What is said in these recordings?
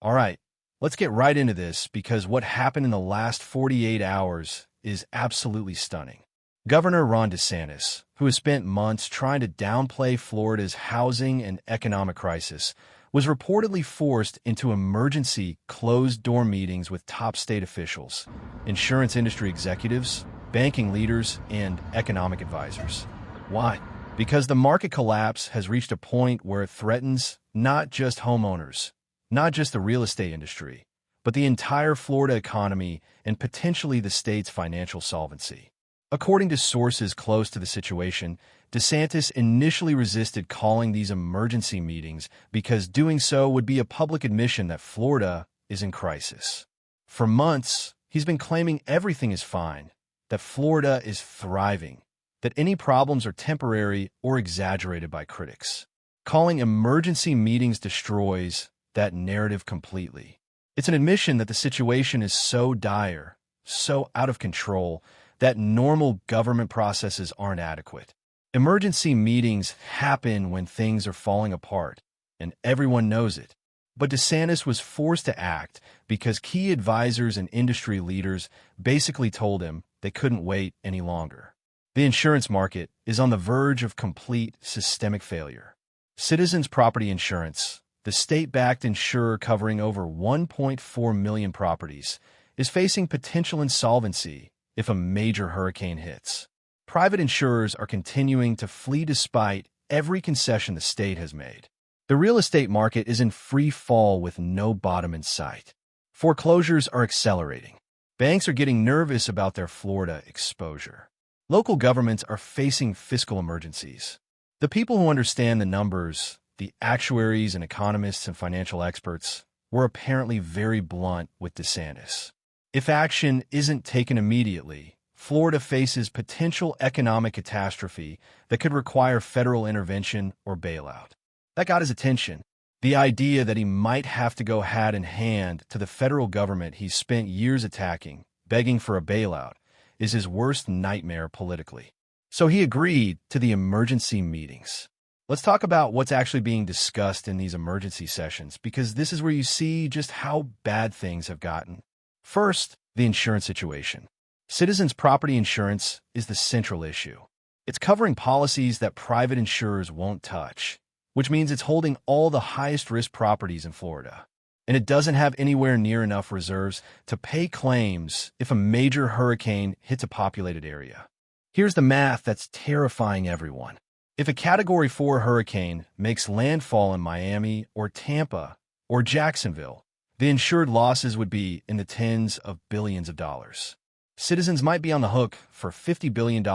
All right, let's get right into this because what happened in the last 48 hours is absolutely stunning. Governor Ron DeSantis, who has spent months trying to downplay Florida's housing and economic crisis, was reportedly forced into emergency closed-door meetings with top state officials, insurance industry executives, banking leaders, and economic advisors. Why? Because the market collapse has reached a point where it threatens not just homeowners, not just the real estate industry, but the entire Florida economy and potentially the state's financial solvency. According to sources close to the situation, DeSantis initially resisted calling these emergency meetings because doing so would be a public admission that Florida is in crisis. For months, he's been claiming everything is fine, that Florida is thriving, that any problems are temporary or exaggerated by critics. Calling emergency meetings destroys that narrative completely. It's an admission that the situation is so dire, so out of control, that normal government processes aren't adequate. Emergency meetings happen when things are falling apart, and everyone knows it. But DeSantis was forced to act because key advisors and industry leaders basically told him they couldn't wait any longer. The insurance market is on the verge of complete systemic failure. Citizens Property Insurance, the state-backed insurer covering over 1.4 million properties, is facing potential insolvency if a major hurricane hits. Private insurers are continuing to flee despite every concession the state has made. The real estate market is in free fall with no bottom in sight. Foreclosures are accelerating. Banks are getting nervous about their Florida exposure. Local governments are facing fiscal emergencies. The people who understand the numbers, the actuaries and economists and financial experts, were apparently very blunt with DeSantis. If action isn't taken immediately, Florida faces potential economic catastrophe that could require federal intervention or bailout. That got his attention. The idea that he might have to go hand in hand to the federal government he's spent years attacking, begging for a bailout, is his worst nightmare politically. So he agreed to the emergency meetings. Let's talk about what's actually being discussed in these emergency sessions, because this is where you see just how bad things have gotten. First, the insurance situation. Citizens Property Insurance is the central issue. It's covering policies that private insurers won't touch, which means it's holding all the highest-risk properties in Florida. And it doesn't have anywhere near enough reserves to pay claims if a major hurricane hits a populated area. Here's the math that's terrifying everyone. If a Category 4 hurricane makes landfall in Miami or Tampa or Jacksonville, the insured losses would be in the tens of billions of dollars. Citizens might be on the hook for $50 billion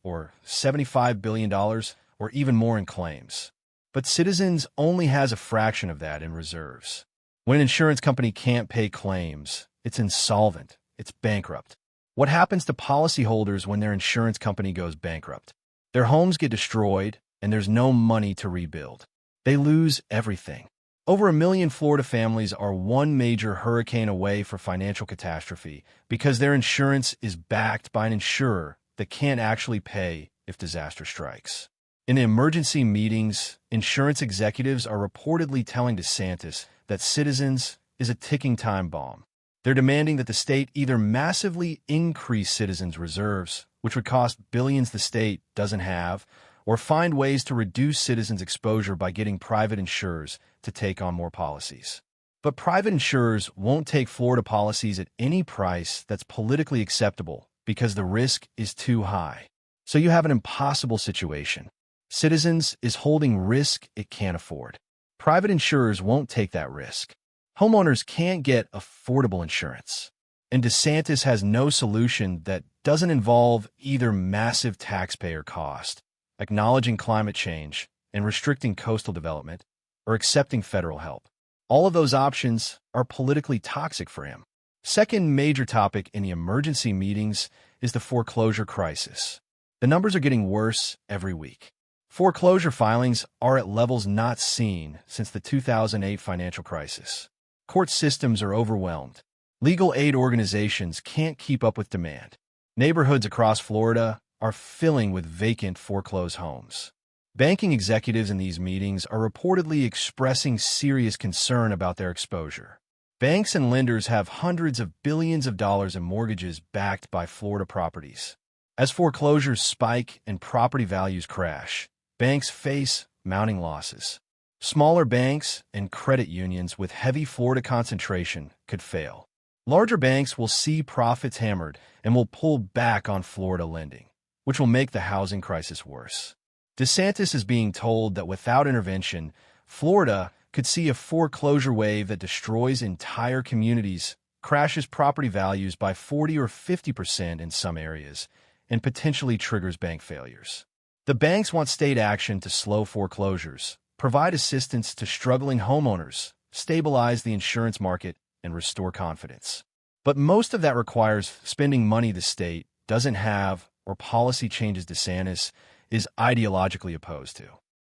or $75 billion or even more in claims. But Citizens only has a fraction of that in reserves. When an insurance company can't pay claims, it's insolvent, it's bankrupt. What happens to policyholders when their insurance company goes bankrupt? Their homes get destroyed, and there's no money to rebuild. They lose everything. Over 1 million Florida families are one major hurricane away for financial catastrophe because their insurance is backed by an insurer that can't actually pay if disaster strikes. In the emergency meetings, insurance executives are reportedly telling DeSantis that Citizens is a ticking time bomb. They're demanding that the state either massively increase Citizens' reserves, which would cost billions the state doesn't have, or find ways to reduce Citizens' exposure by getting private insurers to take on more policies. But private insurers won't take Florida policies at any price that's politically acceptable because the risk is too high. So you have an impossible situation. Citizens is holding risk it can't afford. Private insurers won't take that risk. Homeowners can't get affordable insurance. And DeSantis has no solution that doesn't involve either massive taxpayer cost, acknowledging climate change and restricting coastal development, or accepting federal help. All of those options are politically toxic for him. Second major topic in the emergency meetings is the foreclosure crisis. The numbers are getting worse every week. Foreclosure filings are at levels not seen since the 2008 financial crisis. Court systems are overwhelmed. Legal aid organizations can't keep up with demand. Neighborhoods across Florida are filling with vacant foreclosed homes. Banking executives in these meetings are reportedly expressing serious concern about their exposure. Banks and lenders have hundreds of billions of dollars in mortgages backed by Florida properties. As foreclosures spike and property values crash, banks face mounting losses. Smaller banks and credit unions with heavy Florida concentration could fail. Larger banks will see profits hammered and will pull back on Florida lending, which will make the housing crisis worse. DeSantis is being told that without intervention, Florida could see a foreclosure wave that destroys entire communities, crashes property values by 40 or 50% in some areas, and potentially triggers bank failures. The banks want state action to slow foreclosures, provide assistance to struggling homeowners, stabilize the insurance market, and restore confidence. But most of that requires spending money the state doesn't have or policy changes DeSantis is ideologically opposed to.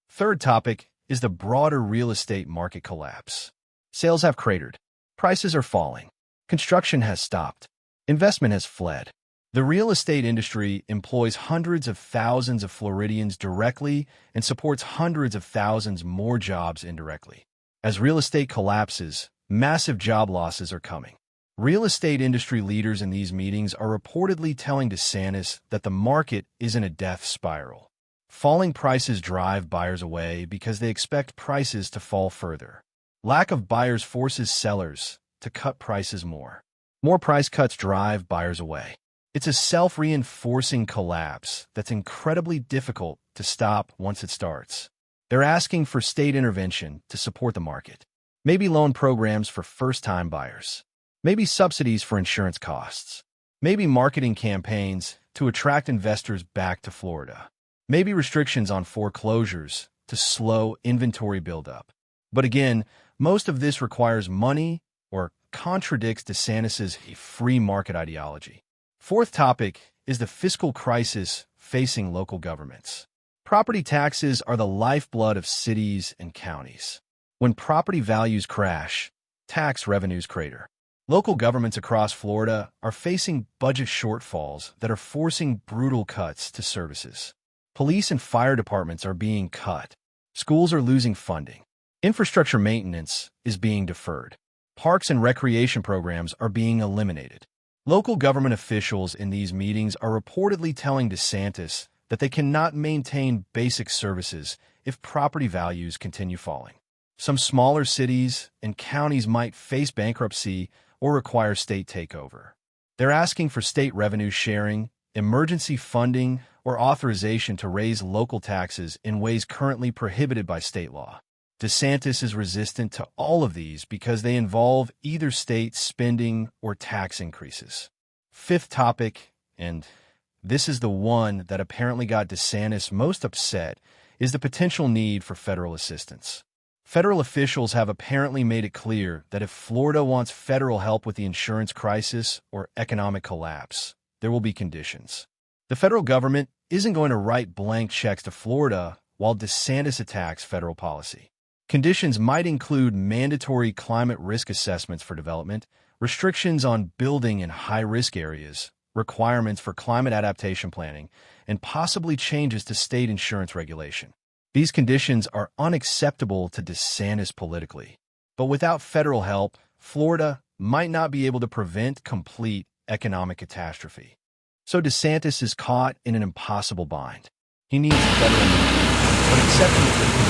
Third topic is the broader real estate market collapse. Sales have cratered. Prices are falling. Construction has stopped. Investment has fled. The real estate industry employs hundreds of thousands of Floridians directly and supports hundreds of thousands more jobs indirectly. As real estate collapses, massive job losses are coming. Real estate industry leaders in these meetings are reportedly telling DeSantis that the market is in a death spiral. Falling prices drive buyers away because they expect prices to fall further. Lack of buyers forces sellers to cut prices more. More price cuts drive buyers away. It's a self-reinforcing collapse that's incredibly difficult to stop once it starts. They're asking for state intervention to support the market. Maybe loan programs for first-time buyers. Maybe subsidies for insurance costs. Maybe marketing campaigns to attract investors back to Florida. Maybe restrictions on foreclosures to slow inventory buildup. But again, most of this requires money or contradicts DeSantis' free market ideology. Fourth topic is the fiscal crisis facing local governments. Property taxes are the lifeblood of cities and counties. When property values crash, tax revenues crater. Local governments across Florida are facing budget shortfalls that are forcing brutal cuts to services. Police and fire departments are being cut. Schools are losing funding. Infrastructure maintenance is being deferred. Parks and recreation programs are being eliminated. Local government officials in these meetings are reportedly telling DeSantis that they cannot maintain basic services if property values continue falling. Some smaller cities and counties might face bankruptcy or require state takeover. They're asking for state revenue sharing, emergency funding, or authorization to raise local taxes in ways currently prohibited by state law. DeSantis is resistant to all of these because they involve either state spending or tax increases. Fifth topic, and this is the one that apparently got DeSantis most upset, is the potential need for federal assistance. Federal officials have apparently made it clear that if Florida wants federal help with the insurance crisis or economic collapse, there will be conditions. The federal government isn't going to write blank checks to Florida while DeSantis attacks federal policy. Conditions might include mandatory climate risk assessments for development, restrictions on building in high-risk areas, requirements for climate adaptation planning, and possibly changes to state insurance regulation. These conditions are unacceptable to DeSantis politically. But without federal help, Florida might not be able to prevent complete economic catastrophe. So DeSantis is caught in an impossible bind. He needs federal money, but accepting the conditions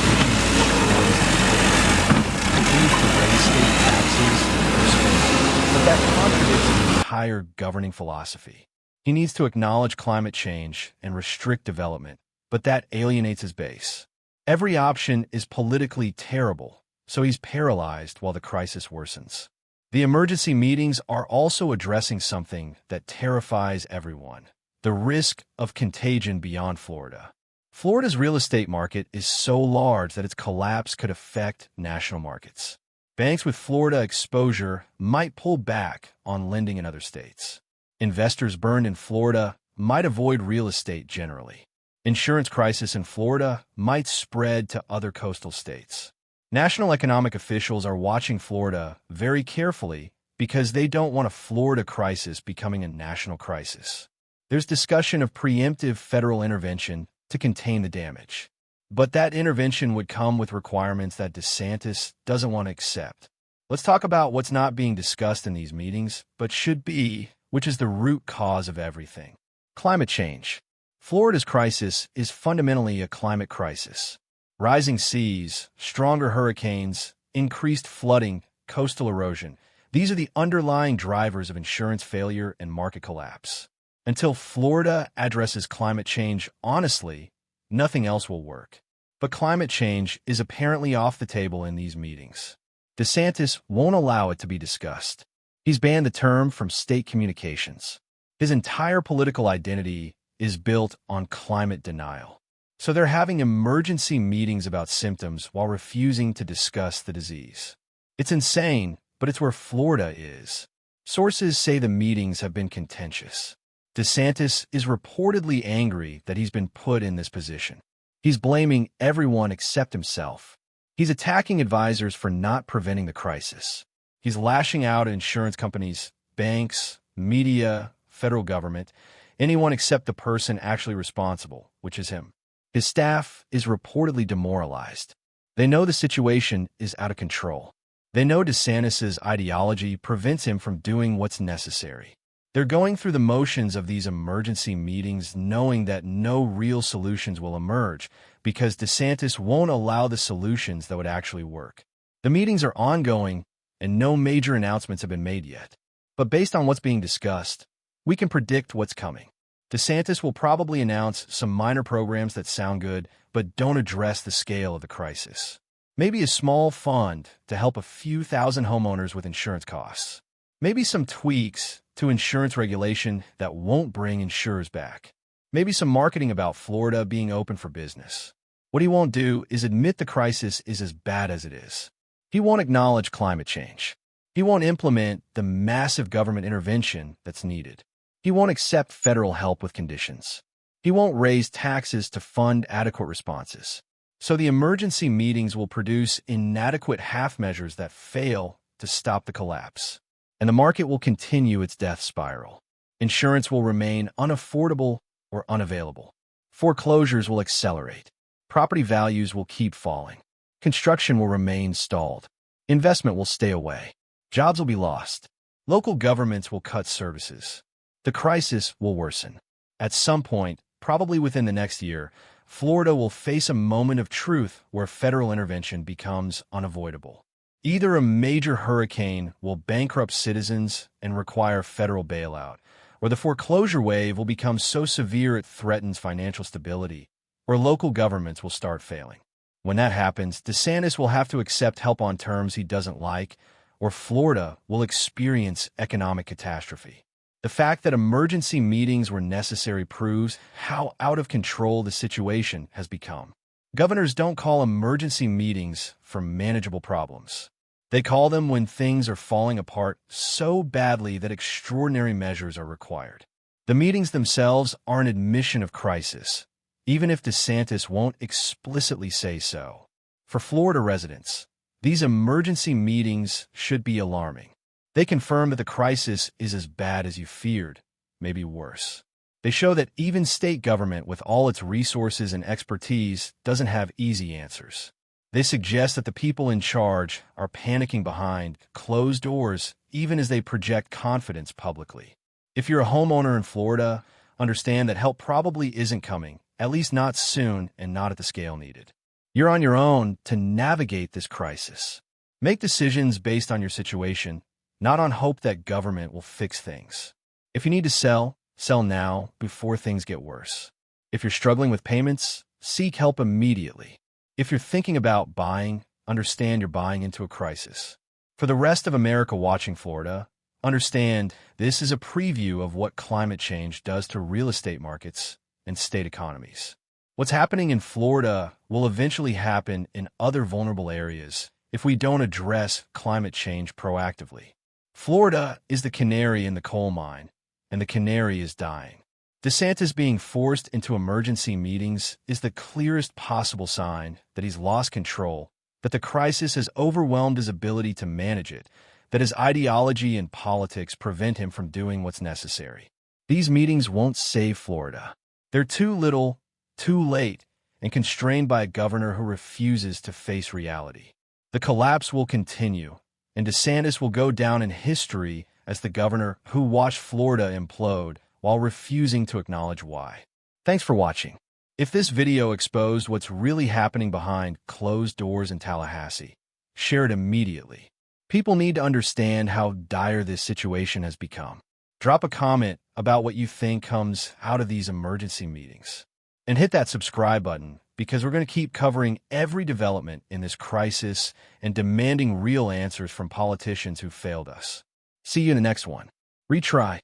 continues to raise state taxes or spending. But that contradicts the entire governing philosophy. He needs to acknowledge climate change and restrict development, but that alienates his base. Every option is politically terrible, so he's paralyzed while the crisis worsens. The emergency meetings are also addressing something that terrifies everyone: the risk of contagion beyond Florida. Florida's real estate market is so large that its collapse could affect national markets. Banks with Florida exposure might pull back on lending in other states. Investors burned in Florida might avoid real estate generally. Insurance crisis in Florida might spread to other coastal states. National economic officials are watching Florida very carefully because they don't want a Florida crisis becoming a national crisis. There's discussion of preemptive federal intervention to contain the damage. But that intervention would come with requirements that DeSantis doesn't want to accept. Let's talk about what's not being discussed in these meetings, but should be, which is the root cause of everything. Climate change. Florida's crisis is fundamentally a climate crisis. Rising seas, stronger hurricanes, increased flooding, coastal erosion. These are the underlying drivers of insurance failure and market collapse. Until Florida addresses climate change honestly, nothing else will work. But climate change is apparently off the table in these meetings. DeSantis won't allow it to be discussed. He's banned the term from state communications. His entire political identity is built on climate denial. So they're having emergency meetings about symptoms while refusing to discuss the disease. It's insane, but it's where Florida is. Sources say the meetings have been contentious. DeSantis is reportedly angry that he's been put in this position. He's blaming everyone except himself. He's attacking advisors for not preventing the crisis. He's lashing out at insurance companies, banks, media, federal government, anyone except the person actually responsible, which is him. His staff is reportedly demoralized. They know the situation is out of control. They know DeSantis' ideology prevents him from doing what's necessary. They're going through the motions of these emergency meetings knowing that no real solutions will emerge because DeSantis won't allow the solutions that would actually work. The meetings are ongoing and no major announcements have been made yet. But based on what's being discussed, we can predict what's coming. DeSantis will probably announce some minor programs that sound good but don't address the scale of the crisis. Maybe a small fund to help a few thousand homeowners with insurance costs. Maybe some tweaks to insurance regulation that won't bring insurers back. Maybe some marketing about Florida being open for business. What he won't do is admit the crisis is as bad as it is. He won't acknowledge climate change. He won't implement the massive government intervention that's needed. He won't accept federal help with conditions. He won't raise taxes to fund adequate responses. So the emergency meetings will produce inadequate half measures that fail to stop the collapse. And the market will continue its death spiral. Insurance will remain unaffordable or unavailable. Foreclosures will accelerate. Property values will keep falling. Construction will remain stalled. Investment will stay away. Jobs will be lost. Local governments will cut services. The crisis will worsen. At some point, probably within the next year, Florida will face a moment of truth where federal intervention becomes unavoidable. Either a major hurricane will bankrupt citizens and require federal bailout, or the foreclosure wave will become so severe it threatens financial stability, or local governments will start failing. When that happens, DeSantis will have to accept help on terms he doesn't like, or Florida will experience economic catastrophe. The fact that emergency meetings were necessary proves how out of control the situation has become. Governors don't call emergency meetings for manageable problems. They call them when things are falling apart so badly that extraordinary measures are required. The meetings themselves are an admission of crisis, even if DeSantis won't explicitly say so. For Florida residents, these emergency meetings should be alarming. They confirm that the crisis is as bad as you feared, maybe worse. They show that even state government, with all its resources and expertise, doesn't have easy answers. They suggest that the people in charge are panicking behind closed doors, even as they project confidence publicly. If you're a homeowner in Florida, understand that help probably isn't coming, at least not soon and not at the scale needed. You're on your own to navigate this crisis. Make decisions based on your situation, not on hope that government will fix things. If you need to sell, sell now before things get worse. If you're struggling with payments, seek help immediately. If you're thinking about buying, understand you're buying into a crisis. For the rest of America watching Florida, understand this is a preview of what climate change does to real estate markets and state economies. What's happening in Florida will eventually happen in other vulnerable areas if we don't address climate change proactively. Florida is the canary in the coal mine, and the canary is dying. DeSantis being forced into emergency meetings is the clearest possible sign that he's lost control, that the crisis has overwhelmed his ability to manage it, that his ideology and politics prevent him from doing what's necessary. These meetings won't save Florida. They're too little, too late, and constrained by a governor who refuses to face reality. The collapse will continue, and DeSantis will go down in history as the governor who watched Florida implode while refusing to acknowledge why. Thanks for watching. If this video exposed what's really happening behind closed doors in Tallahassee, share it immediately. People need to understand how dire this situation has become. Drop a comment about what you think comes out of these emergency meetings. And hit that subscribe button, because we're going to keep covering every development in this crisis and demanding real answers from politicians who failed us. See you in the next one. Retry.